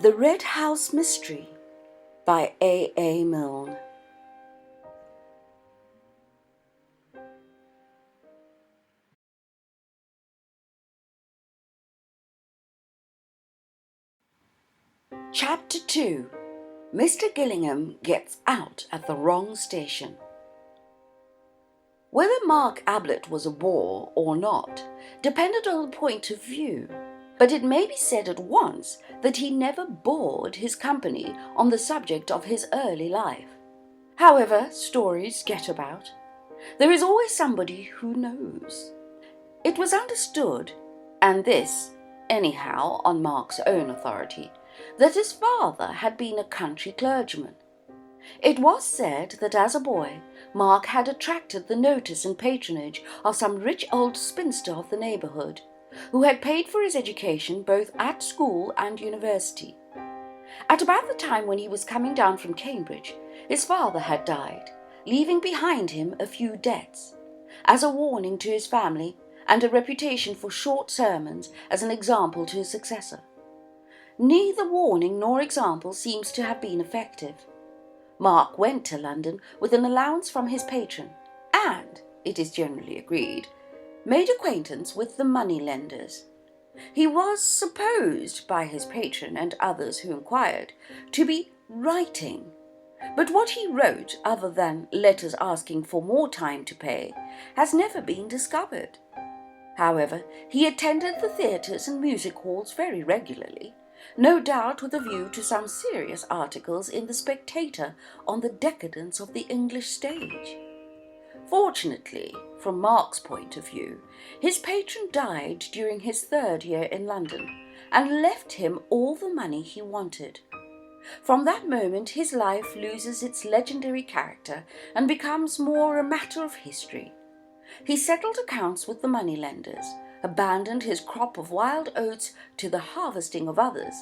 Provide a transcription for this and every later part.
The Red House Mystery by A A Milne. Chapter 2. Mr. Gillingham Gets Out at the Wrong Station. Whether Mark Ablett was a bore or not depended on the point of view, but it may be said at once that he never bored his company on the subject of his early life. However, stories get about. There is always somebody who knows. It was understood, and this, anyhow, on Mark's own authority, that his father had been a country clergyman. It was said that as a boy, Mark had attracted the notice and patronage of some rich old spinster of the neighbourhood, who had paid for his education both at school and university. At about the time when he was coming down from Cambridge, his father had died, leaving behind him a few debts, as a warning to his family and a reputation for short sermons as an example to his successor. Neither warning nor example seems to have been effective. Mark went to London with an allowance from his patron and, it is generally agreed, made acquaintance with the money-lenders. He was supposed by his patron and others who inquired to be writing, but what he wrote, other than letters asking for more time to pay, has never been discovered. However, he attended the theatres and music halls very regularly, no doubt with a view to some serious articles in the Spectator on the decadence of the English stage. Fortunately, from Mark's point of view, his patron died during his third year in London and left him all the money he wanted. From that moment his life loses its legendary character and becomes more a matter of history. He settled accounts with the moneylenders, abandoned his crop of wild oats to the harvesting of others,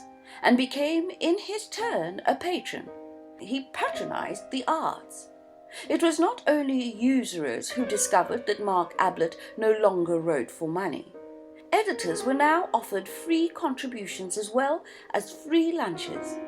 and became in his turn a patron. He patronized the arts. It was not only usurers who discovered that Mark Ablett no longer wrote for money. Editors were now offered free contributions as well as free lunches.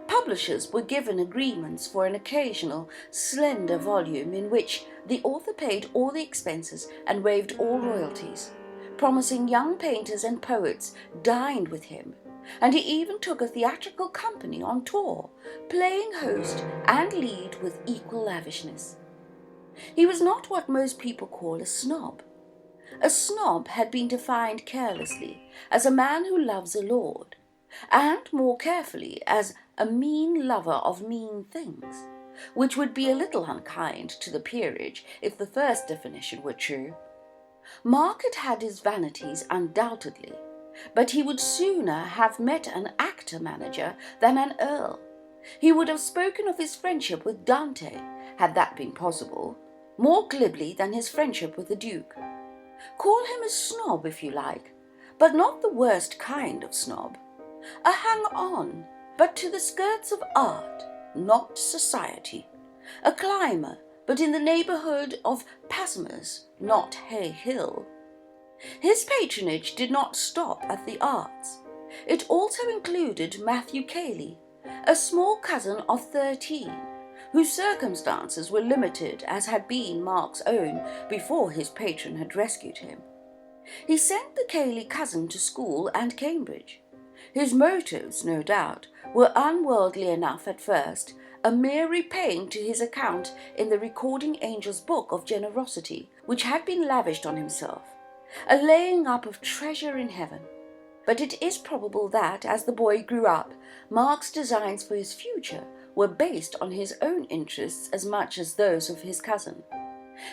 Publishers were given agreements for an occasional, slender volume in which the author paid all the expenses and waived all royalties. Promising young painters and poets dined with him, and he even took a theatrical company on tour, playing host and lead with equal lavishness. He was not what most people call a snob. A snob had been defined carelessly as a man who loves a lord, and more carefully as a mean lover of mean things, which would be a little unkind to the peerage if the first definition were true. Mark had had his vanities undoubtedly, but he would sooner have met an actor-manager than an earl. He would have spoken of his friendship with Dante, had that been possible, more glibly than his friendship with the Duke. Call him a snob if you like, but not the worst kind of snob. A hanger-on, but to the skirts of art, not society. A climber, but in the neighbourhood of Passmers, not Hay Hill. His patronage did not stop at the arts. It also included Matthew Cayley, a small cousin of 13, whose circumstances were limited as had been Mark's own before his patron had rescued him. He sent the Cayley cousin to school and Cambridge. His motives, no doubt, were unworldly enough at first, a mere repaying to his account in the Recording Angel's book of generosity, which had been lavished on himself, a laying up of treasure in heaven. But it is probable that, as the boy grew up, Mark's designs for his future were based on his own interests as much as those of his cousin,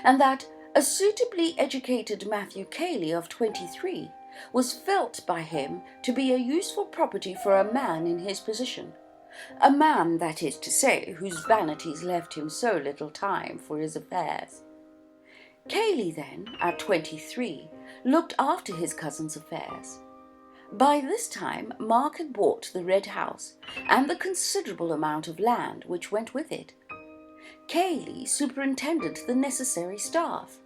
and that a suitably educated Matthew Cayley of 23 was felt by him to be a useful property for a man in his position. A man, that is to say, whose vanities left him so little time for his affairs. Cayley then, at 23, looked after his cousin's affairs. By this time Mark had bought the Red House and the considerable amount of land which went with it. Cayley superintended the necessary staff.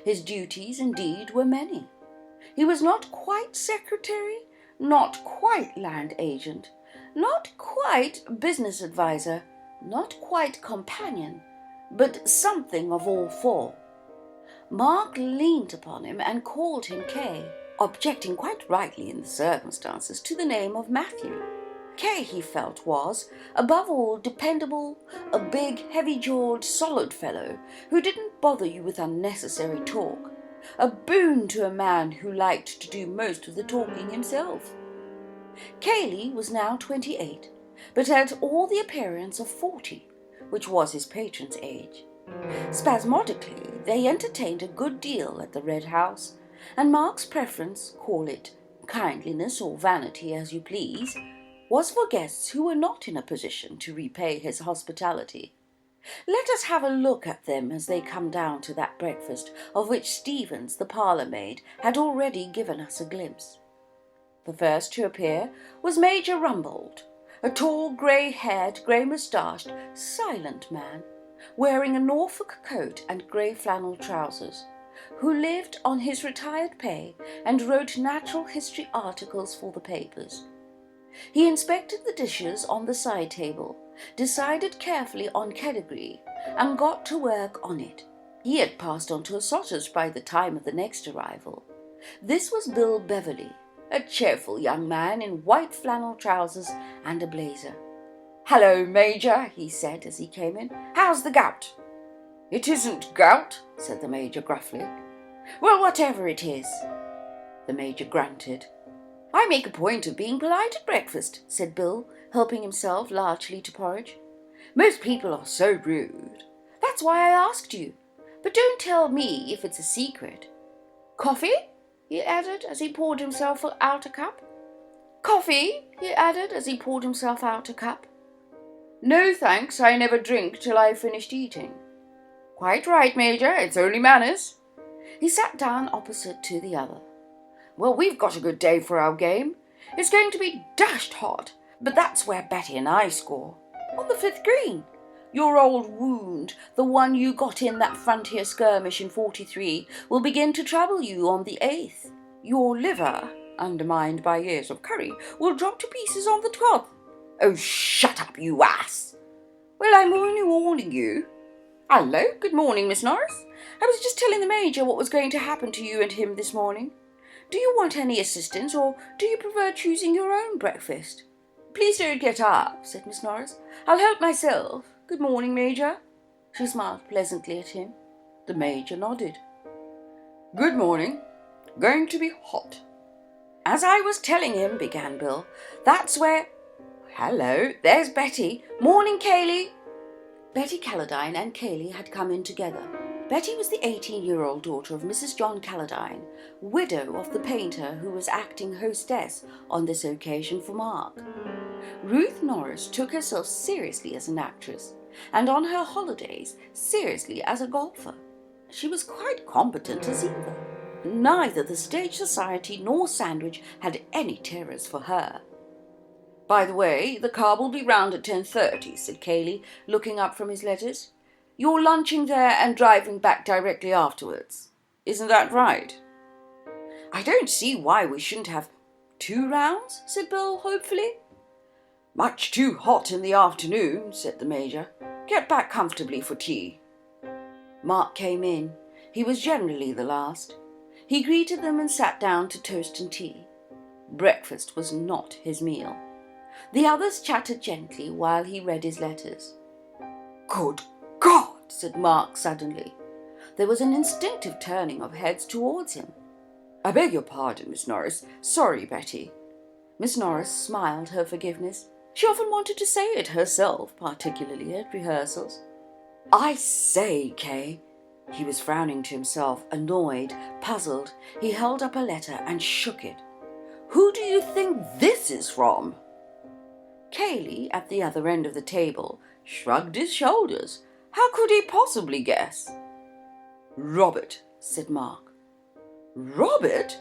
His duties, indeed, were many. He was not quite secretary, not quite land agent, not quite business advisor, not quite companion, but something of all four. Mark leaned upon him and called him Kay, objecting quite rightly in the circumstances to the name of Matthew. Kay, he felt, was, above all, dependable, a big, heavy-jawed, solid fellow who didn't bother you with unnecessary talk, a boon to a man who liked to do most of the talking himself. Cayley was now 28, but had all the appearance of 40, which was his patron's age. Spasmodically, they entertained a good deal at the Red House, and Mark's preference, call it kindliness or vanity as you please, was for guests who were not in a position to repay his hospitality. Let us have a look at them as they come down to that breakfast of which Stevens, the parlour-maid, had already given us a glimpse. The first to appear was Major Rumbold, a tall, grey-haired, grey-moustached, silent man, wearing a Norfolk coat and grey flannel trousers, who lived on his retired pay and wrote natural history articles for the papers. He inspected the dishes on the side table, decided carefully on pedigree, and got to work on it. He had passed on to a sausage by the time of the next arrival. This was Bill Beverley, a cheerful young man in white flannel trousers and a blazer. "Hello, Major," he said as he came in. "How's the gout?" "It isn't gout," said the Major gruffly. "Well, whatever it is." The Major grunted. "I make a point of being polite at breakfast," said Bill, helping himself largely to porridge. "Most people are so rude. That's why I asked you. But don't tell me if it's a secret. Coffee?" he added as he poured himself out a cup. "Coffee?" he added as he poured himself out a cup. "No, thanks, I never drink till I've finished eating." "Quite right, Major, it's only manners." He sat down opposite to the other. "Well, we've got a good day for our game. It's going to be dashed hot, but that's where Betty and I score. On the 5th green. Your old wound, the one you got in that frontier skirmish in '43, will begin to trouble you on the 8th. Your liver, undermined by years of curry, will drop to pieces on the 12th. Oh, shut up, you ass! Well, I'm only warning you. Hello, good morning, Miss Norris. I was just telling the Major what was going to happen to you and him this morning. Do you want any assistance, or do you prefer choosing your own breakfast?" "Please don't get up," said Miss Norris. "I'll help myself. Good morning, Major." She smiled pleasantly at him. The Major nodded. "Good morning. Going to be hot." "As I was telling him," began Bill, "that's where—" "Hello, there's Betty. Morning, Cayley." Betty Calladine and Cayley had come in together. Betty was the 18-year-old daughter of Mrs. John Calladine, widow of the painter who was acting hostess on this occasion for Mark. Ruth Norris took herself seriously as an actress, and on her holidays seriously as a golfer. She was quite competent as either. Neither the Stage Society nor Sandwich had any terrors for her. "By the way, the car will be round at 10:30, said Cayley, looking up from his letters. "You're lunching there and driving back directly afterwards. Isn't that right?" "I don't see why we shouldn't have 2 rounds, said Bill hopefully. "Much too hot in the afternoon," said the Major. "Get back comfortably for tea." Mark came in. He was generally the last. He greeted them and sat down to toast and tea. Breakfast was not his meal. The others chatted gently while he read his letters. "Good God!" said Mark suddenly. There was an instinctive turning of heads towards him. "I beg your pardon, Miss Norris. Sorry, Betty." Miss Norris smiled her forgiveness. She often wanted to say it herself, particularly at rehearsals. "I say, Kay." He was frowning to himself, annoyed, puzzled. He held up a letter and shook it. "Who do you think this is from?" Cayley, at the other end of the table, shrugged his shoulders. How could he possibly guess? "Robert," said Mark. "Robert?"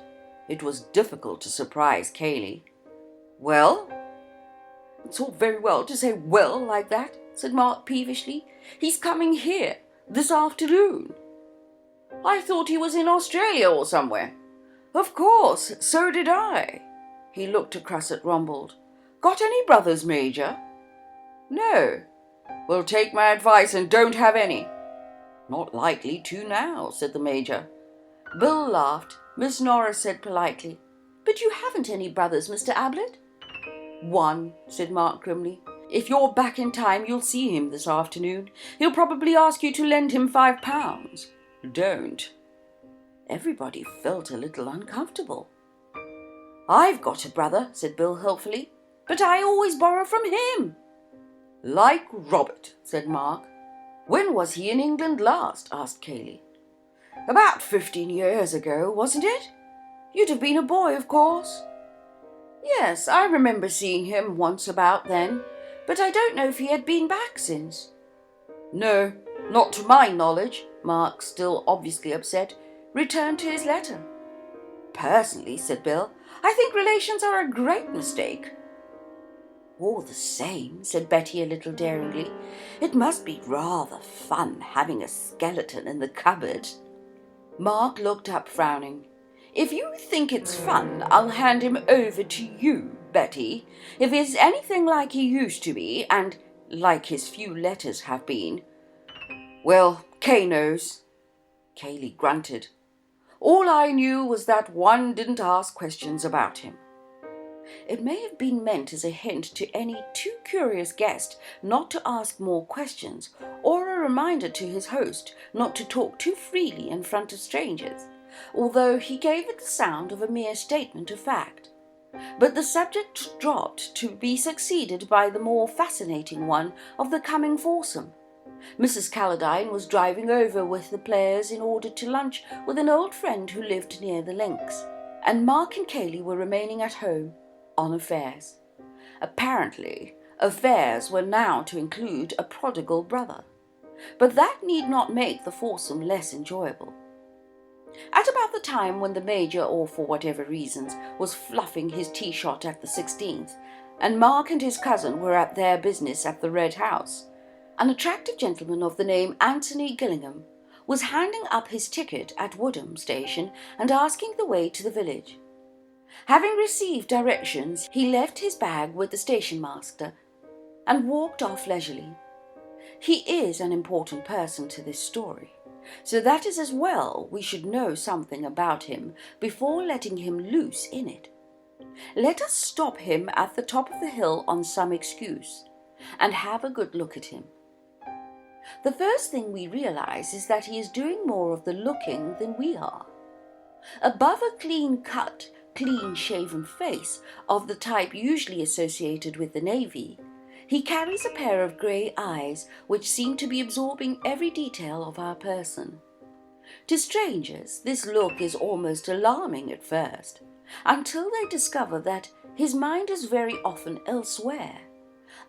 It was difficult to surprise Cayley. "Well?" "It's all very well to say 'well' like that," said Mark peevishly. "He's coming here this afternoon." "I thought he was in Australia or somewhere." "Of course, so did I." He looked across at Rumbold. Got any brothers, Major? No. Well, take my advice and don't have any. Not likely to now, said the Major. Bill laughed. Miss Norris said politely, But you haven't any brothers, Mr. Ablett? One, said Mark grimly. If you're back in time, you'll see him this afternoon. He'll probably ask you to lend him £5. Don't. Everybody felt a little uncomfortable. I've got a brother, said Bill helpfully, but I always borrow from him. Like Robert, said Mark. When was he in England last? Asked Cayley. About 15 years ago, wasn't it? You'd have been a boy, of course. Yes, I remember seeing him once about then, but I don't know if he had been back since. No, not to my knowledge, Mark, still obviously upset, returned to his letter. Personally, said Bill, I think relations are a great mistake. All the same, said Betty a little daringly, it must be rather fun having a skeleton in the cupboard. Mark looked up frowning. If you think it's fun, I'll hand him over to you, Betty. If he's anything like he used to be, and like his few letters have been, well, Kay knows. Cayley grunted. All I knew was that one didn't ask questions about him. It may have been meant as a hint to any too curious guest not to ask more questions, or a reminder to his host not to talk too freely in front of strangers, although he gave it the sound of a mere statement of fact. But the subject dropped to be succeeded by the more fascinating one of the coming foursome. Mrs. Calladine was driving over with the players in order to lunch with an old friend who lived near the links, and Mark and Cayley were remaining at home on affairs. Apparently, affairs were now to include a prodigal brother, but that need not make the foursome less enjoyable. At about the time when the Major, or for whatever reasons, was fluffing his tea-shot at the 16th, and Mark and his cousin were at their business at the Red House, an attractive gentleman of the name Anthony Gillingham was handing up his ticket at Woodham station and asking the way to the village. Having received directions, he left his bag with the station-master and walked off leisurely. He is an important person to this story, so that is as well we should know something about him before letting him loose in it. Let us stop him at the top of the hill on some excuse, and have a good look at him. The first thing we realize is that he is doing more of the looking than we are. Above a clean-cut, clean-shaven face of the type usually associated with the Navy, he carries a pair of grey eyes which seem to be absorbing every detail of our person. To strangers, this look is almost alarming at first, until they discover that his mind is very often elsewhere,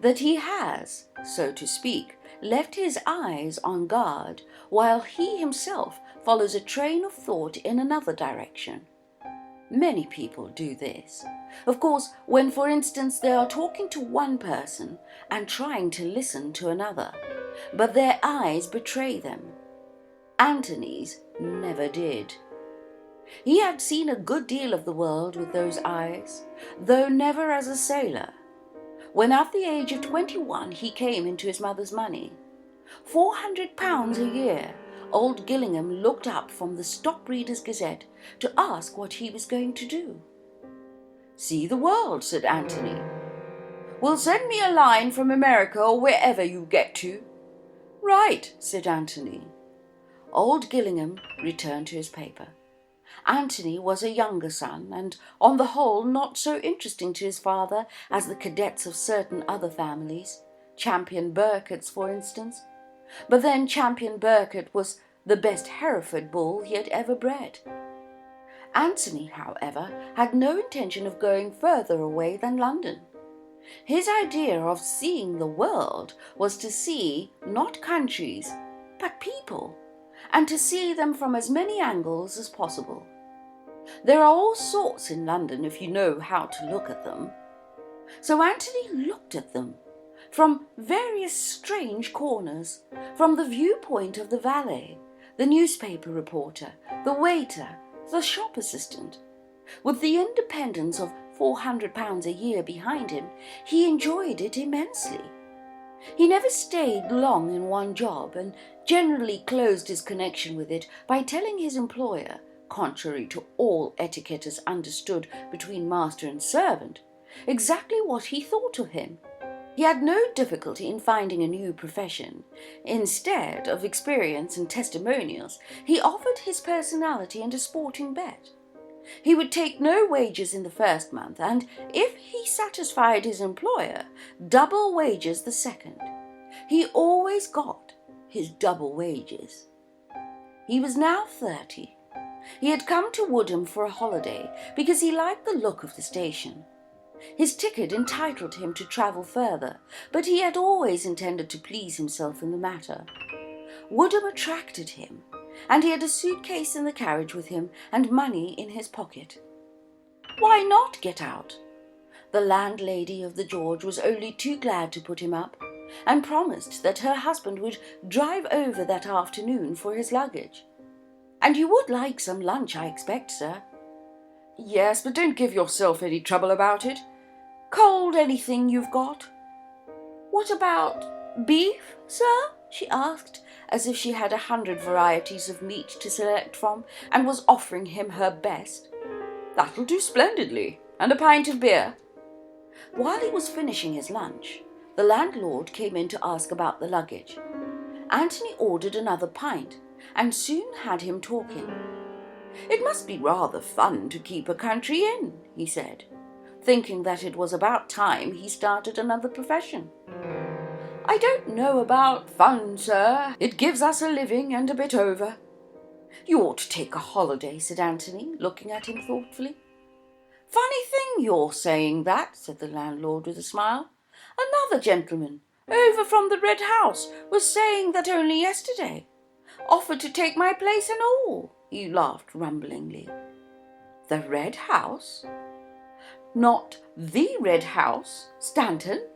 that he has, so to speak, left his eyes on guard while he himself follows a train of thought in another direction. Many people do this. Of course, when, for instance, they are talking to one person and trying to listen to another, but their eyes betray them. Anthony's never did. He had seen a good deal of the world with those eyes, though never as a sailor. When at the age of 21 he came into his mother's money, £400 a year, old Gillingham looked up from the Stock Readers' Gazette to ask what he was going to do. See the world, said Anthony. Well, send me a line from America or wherever you get to. Right, said Anthony. Old Gillingham returned to his paper. Anthony was a younger son, and on the whole not so interesting to his father as the cadets of certain other families, Champion Burkett's for instance. But then Champion Burkett was the best Hereford bull he had ever bred. Anthony, however, had no intention of going further away than London. His idea of seeing the world was to see not countries, but people, and to see them from as many angles as possible. There are all sorts in London if you know how to look at them. So Anthony looked at them from various strange corners, from the viewpoint of the valet, the newspaper reporter, the waiter, the shop assistant, with the independence of £400 a year behind him, he enjoyed it immensely. He never stayed long in one job and generally closed his connection with it by telling his employer, contrary to all etiquette as understood between master and servant, exactly what he thought of him. He had no difficulty in finding a new profession. Instead of experience and testimonials, he offered his personality and a sporting bet. He would take no wages in the first month, and if he satisfied his employer, double wages the second. He always got his double wages. He was now 30. He had come to Woodham for a holiday because he liked the look of the station. His ticket entitled him to travel further, but he had always intended to please himself in the matter. Woodham attracted him, and he had a suitcase in the carriage with him and money in his pocket. Why not get out? The landlady of the George was only too glad to put him up, and promised that her husband would drive over that afternoon for his luggage. "And you would like some lunch, I expect, sir." "Yes, but don't give yourself any trouble about it. Cold anything you've got." "What about beef, sir?" she asked, as if she had 100 varieties of meat to select from, and was offering him her best. "That'll do splendidly. And a pint of beer." While he was finishing his lunch, the landlord came in to ask about the luggage. Anthony ordered another pint, and soon had him talking. "It must be rather fun to keep a country inn," he said, thinking that it was about time he started another profession. "I don't know about fun, sir. It gives us a living and a bit over." "You ought to take a holiday," said Anthony, looking at him thoughtfully. "Funny thing you're saying that," said the landlord with a smile. "Another gentleman, over from the Red House, was saying that only yesterday. Offered to take my place and all." He laughed rumblingly. "The Red House? Not the Red House, Stanton?"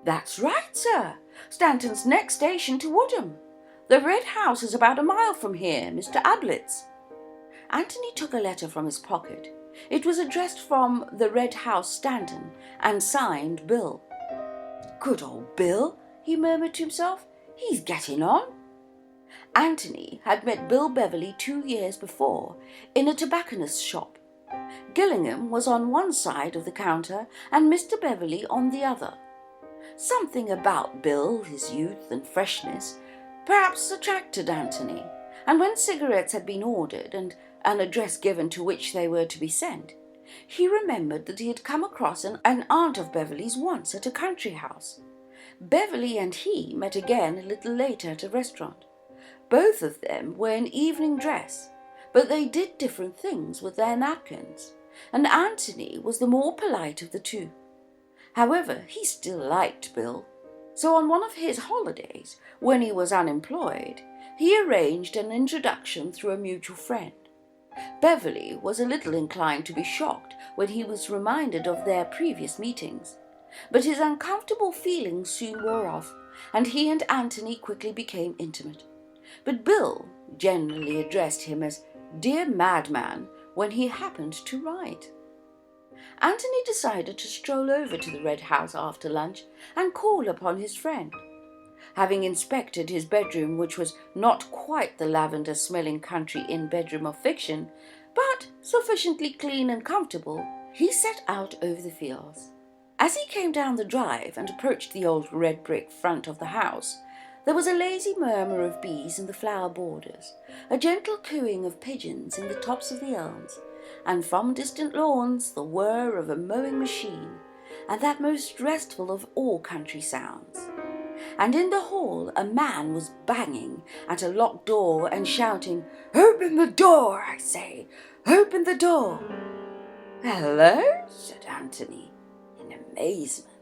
"That's right, sir. Stanton's next station to Woodham. The Red House is about a mile from here, Mr. Ablett's." Anthony took a letter from his pocket. It was addressed from the Red House, Stanton, and signed Bill. "Good old Bill," he murmured to himself. "He's getting on." Anthony had met Bill Beverley 2 years before in a tobacconist's shop. Gillingham was on one side of the counter and Mr. Beverley on the other. Something about Bill, his youth and freshness, perhaps attracted Anthony, and when cigarettes had been ordered and an address given to which they were to be sent, he remembered that he had come across an aunt of Beverley's once at a country house. Beverley and he met again a little later at a restaurant. Both of them were in evening dress, but they did different things with their napkins, and Anthony was the more polite of the two. However, he still liked Bill, so on one of his holidays, when he was unemployed, he arranged an introduction through a mutual friend. Beverley was a little inclined to be shocked when he was reminded of their previous meetings, but his uncomfortable feelings soon wore off, and he and Anthony quickly became intimate. But Bill generally addressed him as "dear madman" when he happened to write. Anthony decided to stroll over to the Red House after lunch and call upon his friend. Having inspected his bedroom, which was not quite the lavender-smelling country inn bedroom of fiction, but sufficiently clean and comfortable, he set out over the fields. As he came down the drive and approached the old red brick front of the house, there was a lazy murmur of bees in the flower borders, a gentle cooing of pigeons in the tops of the elms, and from distant lawns the whir of a mowing machine, and that most restful of all country sounds. And in the hall a man was banging at a locked door and shouting, "Open the door, I say! Open the door!" "Hello?" said Anthony in amazement.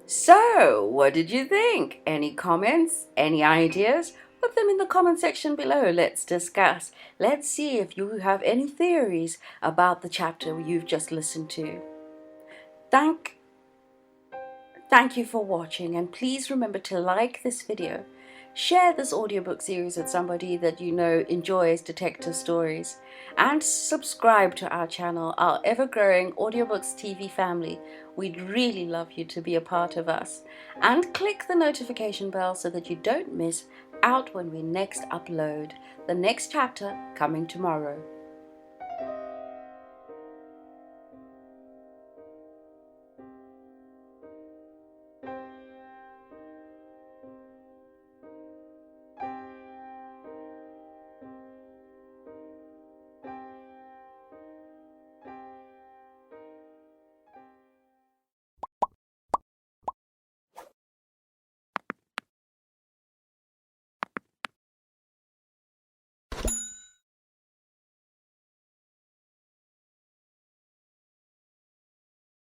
So, what did you think? Any comments? Any ideas? Put them in the comment section below. Let's discuss. Let's see if you have any theories about the chapter you've just listened to. Thank you for watching, and please remember to like this video, Share this audiobook series with somebody that you know enjoys detective stories, and subscribe to our channel, our ever-growing Audiobooks TV family. We'd really love you to be a part of us. And click the notification bell so that you don't miss out when we next upload. The next chapter coming tomorrow.